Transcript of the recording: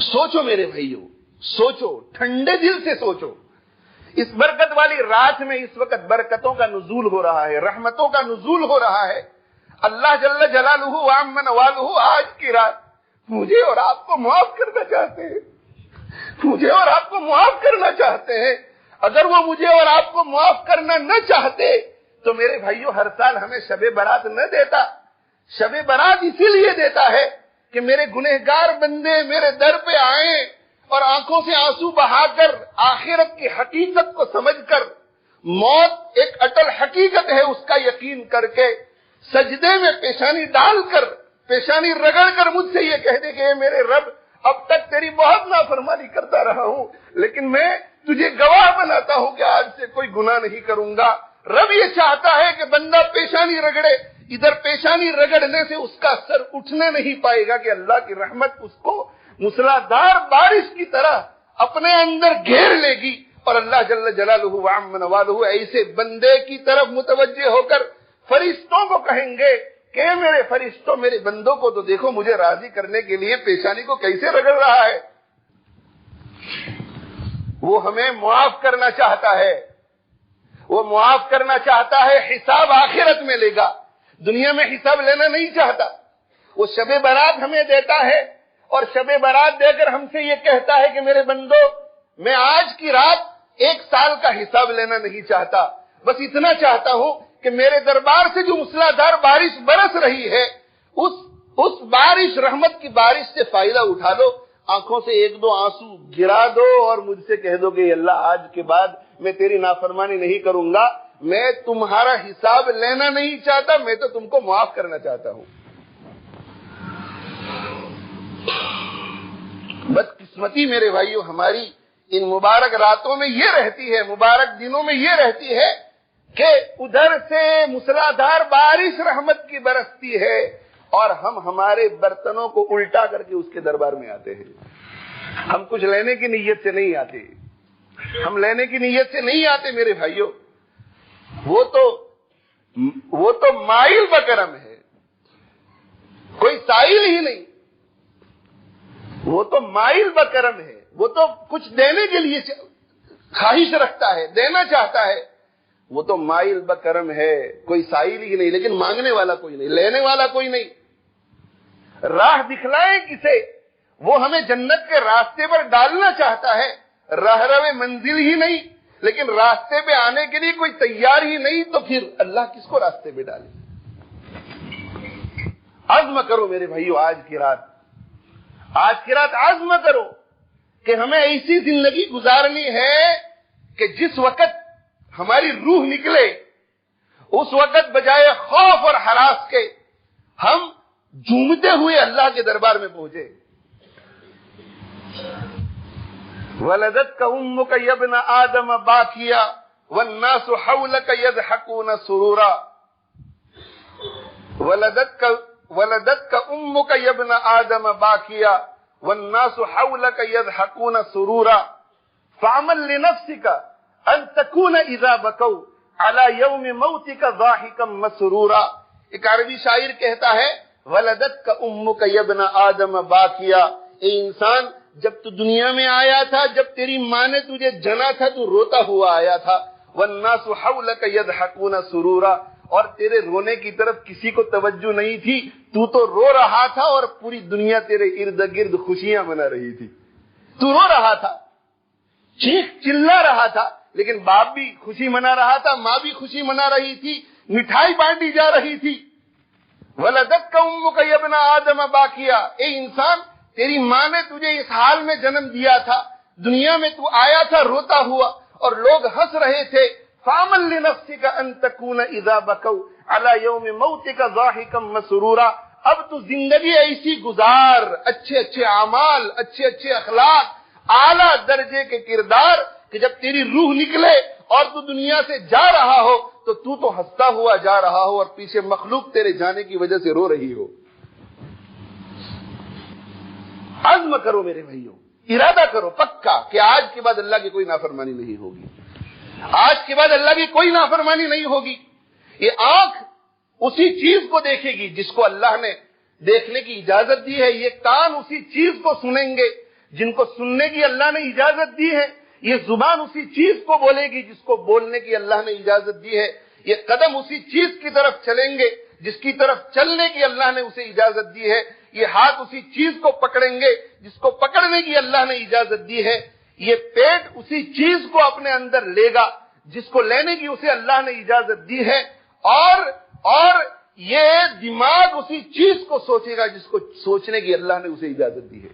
سوچو میرے بھائیو، سوچو، ٹھنڈے دل سے سوچو. اس برکت والی رات میں اس وقت برکتوں کا نزول ہو رہا ہے، رحمتوں کا نزول ہو رہا ہے. اللہ جل جلالہ وعم نوالہ آج کی رات مجھے اور آپ کو معاف کرنا چاہتے ہیں، مجھے اور آپ کو معاف کرنا چاہتے ہیں. اگر وہ مجھے اور آپ کو معاف کرنا نہ چاہتے تو میرے بھائیو ہر سال ہمیں شب برات نہ دیتا. شب برات اسی لیے دیتا ہے کہ میرے گنہگار بندے میرے در پہ آئیں اور آنکھوں سے آنسو بہا کر آخرت کی حقیقت کو سمجھ کر، موت ایک اٹل حقیقت ہے اس کا یقین کر کے، سجدے میں پیشانی ڈال کر، پیشانی رگڑ کر مجھ سے یہ کہہ دے کہ اے میرے رب، اب تک تیری بہت نافرمانی کرتا رہا ہوں لیکن میں تجھے گواہ بناتا ہوں کہ آج سے کوئی گناہ نہیں کروں گا. رب یہ چاہتا ہے کہ بندہ پیشانی رگڑے. ادھر پیشانی رگڑنے سے اس کا سر اٹھنے نہیں پائے گا کہ اللہ کی رحمت اس کو موسلادھار بارش کی طرح اپنے اندر گھیر لے گی، اور اللہ جل جلالہ وعم نوالہ ایسے بندے کی طرف متوجہ ہو کر فرشتوں کو کہیں گے کہ میرے فرشتوں، میرے بندوں کو تو دیکھو مجھے راضی کرنے کے لیے پیشانی کو کیسے رگڑ رہا ہے. وہ ہمیں معاف کرنا چاہتا ہے، وہ معاف کرنا چاہتا ہے. حساب آخرت میں لے گا، دنیا میں حساب لینا نہیں چاہتا. وہ شب برات ہمیں دیتا ہے اور شب برات دے کر ہم سے یہ کہتا ہے کہ میرے بندو، میں آج کی رات 1 سال کا حساب لینا نہیں چاہتا، بس اتنا چاہتا ہوں کہ میرے دربار سے جو موسلادھار بارش برس رہی ہے اس بارش، رحمت کی بارش سے فائدہ اٹھا لو، آنکھوں سے 1-2 آنسو گرا دو اور مجھ سے کہہ دو کہ اللہ آج کے بعد میں تیری نافرمانی نہیں کروں گا. میں تمہارا حساب لینا نہیں چاہتا، میں تو تم کو معاف کرنا چاہتا ہوں. بدقسمتی میرے بھائیو ہماری ان مبارک راتوں میں یہ رہتی ہے، مبارک دنوں میں یہ رہتی ہے کہ ادھر سے موسلادھار بارش رحمت کی برستی ہے اور ہم ہمارے برتنوں کو الٹا کر کے اس کے دربار میں آتے ہیں. ہم کچھ لینے کی نیت سے نہیں آتے، ہم لینے کی نیت سے نہیں آتے میرے بھائیو. وہ تو مائل بکرم ہے، کوئی سائل ہی نہیں. وہ تو مائل بکرم ہے، وہ تو کچھ دینے کے لیے خواہش رکھتا ہے، دینا چاہتا ہے. وہ تو مائل بکرم ہے، کوئی سائل ہی نہیں، لیکن مانگنے والا کوئی نہیں، لینے والا کوئی نہیں. راہ دکھلائے کسے؟ وہ ہمیں جنت کے راستے پر ڈالنا چاہتا ہے. راہرو منزل ہی نہیں، لیکن راستے پہ آنے کے لیے کوئی تیار ہی نہیں، تو پھر اللہ کس کو راستے پہ ڈالے؟ عزم کرو میرے بھائیو، آج کی رات عزم کرو کہ ہمیں ایسی زندگی گزارنی ہے کہ جس وقت ہماری روح نکلے اس وقت بجائے خوف اور ہراس کے ہم جھومتے ہوئے اللہ کے دربار میں پہنچے. ولدتك امك يا ابن آدم باكيا والناس حولك يضحكون سرورا. ولدتك امك يا ابن آدم باكيا والناس حولك يضحكون سرورا فعمل لنفسك ان تكون اذا بكوا على يوم موتك ضاحكا مسرورا. ایک عربی شاعر کہتا ہے ولدتك امك يا ابن آدم باكيا، اے انسان جب تو دنیا میں آیا تھا، جب تیری ماں نے تجھے جنا تھا تو روتا ہوا آیا تھا. والناس حولك يضحكون سرورا، اور تیرے رونے کی طرف کسی کو توجہ نہیں تھی، تو رو رہا تھا اور پوری دنیا تیرے ارد گرد خوشیاں منا رہی تھی. تو رو رہا تھا، چیخ چلا رہا تھا، لیکن باپ بھی خوشی منا رہا تھا، ماں بھی خوشی منا رہی تھی، مٹھائی بانٹی جا رہی تھی. ولدتك امك يا ابن آدم باكيا، اے انسان تیری ماں نے تجھے اس حال میں جنم دیا تھا، دنیا میں تو آیا تھا روتا ہوا اور لوگ ہنس رہے تھے. فعمل لنفسك ان تكون اذا بكوا على يوم موتك ضاحكا مسرورا. اب تو زندگی ایسی گزار، اچھے اچھے اعمال، اچھے اچھے اخلاق، اعلیٰ درجے کے کردار، کہ جب تیری روح نکلے اور تو دنیا سے جا رہا ہو تو ہنستا ہوا جا رہا ہو اور پیچھے مخلوق تیرے جانے کی وجہ سے رو رہی ہو. عزم کرو میرے بھائیوں، ارادہ کرو پکا کہ آج کے بعد اللہ کی کوئی نافرمانی نہیں ہوگی، آج کے بعد اللہ کی کوئی نافرمانی نہیں ہوگی. یہ آنکھ اسی چیز کو دیکھے گی جس کو اللہ نے دیکھنے کی اجازت دی ہے، یہ کان اسی چیز کو سنیں گے جن کو سننے کی اللہ نے اجازت دی ہے، یہ زبان اسی چیز کو بولے گی جس کو بولنے کی اللہ نے اجازت دی ہے، یہ قدم اسی چیز کی طرف چلیں گے جس کی طرف چلنے کی اللہ نے اسے اجازت دی ہے، یہ ہاتھ اسی چیز کو پکڑیں گے جس کو پکڑنے کی اللہ نے اجازت دی ہے، یہ پیٹ اسی چیز کو اپنے اندر لے گا جس کو لینے کی اسے اللہ نے اجازت دی ہے، اور یہ دماغ اسی چیز کو سوچے گا جس کو سوچنے کی اللہ نے اسے اجازت دی ہے۔